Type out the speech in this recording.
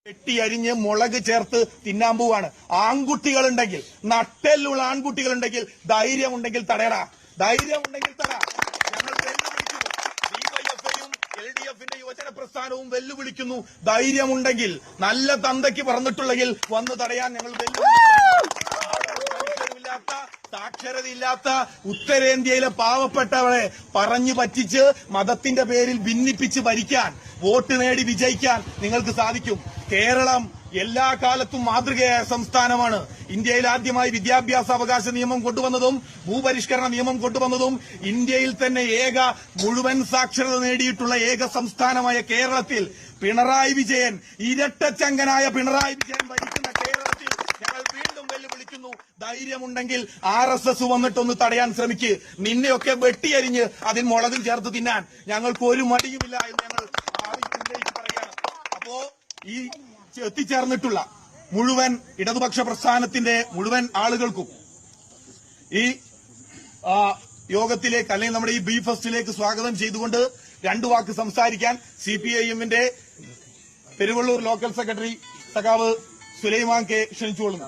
വെട്ടിയരിഞ്ഞ് മുളക് ചേർത്ത് തിന്നാൻ പോവാണ്. ആൺകുട്ടികളുണ്ടെങ്കിൽ, നട്ടെല്ലുള്ള ആൺകുട്ടികളുണ്ടെങ്കിൽ, ധൈര്യമുണ്ടെങ്കിൽ തടയടാ, ധൈര്യമുണ്ടെങ്കിൽ തട. ഞങ്ങൾ വെല്ലുവിളിക്കുന്നു. ഡിവൈഎഫ്ഐയും LDFന്റെ യുവജന പ്രസ്ഥാനവും വെല്ലുവിളിക്കുന്നു. ധൈര്യമുണ്ടെങ്കിൽ, നല്ല തന്തയ്ക്ക് പറഞ്ഞിട്ടുള്ളെങ്കിൽ വന്ന് തടയാൻ ഞങ്ങൾ സാക്ഷരതയില്ലാത്ത ഉത്തരേന്ത്യയിലെ പാവപ്പെട്ടവരെ പറഞ്ഞു പറ്റിച്ച് മതത്തിന്റെ പേരിൽ ഭിന്നിപ്പിച്ച് ഭരിക്കാൻ, വോട്ട് നേടി വിജയിക്കാൻ നിങ്ങൾക്ക് സാധിക്കും. കേരളം എല്ലാ കാലത്തും മാതൃകയായ സംസ്ഥാനമാണ്. ഇന്ത്യയിൽ ആദ്യമായി വിദ്യാഭ്യാസ അവകാശ നിയമം കൊണ്ടുവന്നതും ഭൂപരിഷ്കരണ നിയമം കൊണ്ടുവന്നതും ഇന്ത്യയിൽ തന്നെ മുഴുവൻ സാക്ഷരത നേടിയിട്ടുള്ള ഏക സംസ്ഥാനമായ കേരളത്തിൽ പിണറായി വിജയൻ, ഇരട്ടച്ചങ്കനായ പിണറായി വിജയൻ ഭരിക്കുന്ന കേരളത്തിൽ ഞങ്ങൾ വീണ്ടും വെല്ലുവിളിക്കുന്നു. ധൈര്യമുണ്ടെങ്കിൽ RSS വന്നിട്ടൊന്ന് തടയാൻ ശ്രമിക്ക്. നിന്നെയൊക്കെ വെട്ടിയരിഞ്ഞ് അതിൽ മുളകും ചേർത്ത് തിന്നാൻ ഞങ്ങൾക്ക് ഒരു മടിയുമില്ല എന്ന് ഞങ്ങൾ ഉന്നയിച്ച് പറയാണ്. അപ്പോ ഈ എത്തിച്ചേർന്നിട്ടുള്ള മുഴുവൻ ഇടതുപക്ഷ പ്രസ്ഥാനത്തിന്റെ മുഴുവൻ ആളുകൾക്കും ഈ യോഗത്തിലേക്ക്, അല്ലെങ്കിൽ നമ്മുടെ ഈ ബി ഫെസ്റ്റിലേക്ക് സ്വാഗതം ചെയ്തുകൊണ്ട് രണ്ടു വാക്ക് സംസാരിക്കാൻ CPIMന്റെ പെരുവള്ളൂർ ലോക്കൽ സെക്രട്ടറി സഖാവ് സുലൈമാൻ കെ ക്ഷണിച്ചുകൊള്ളുന്നു.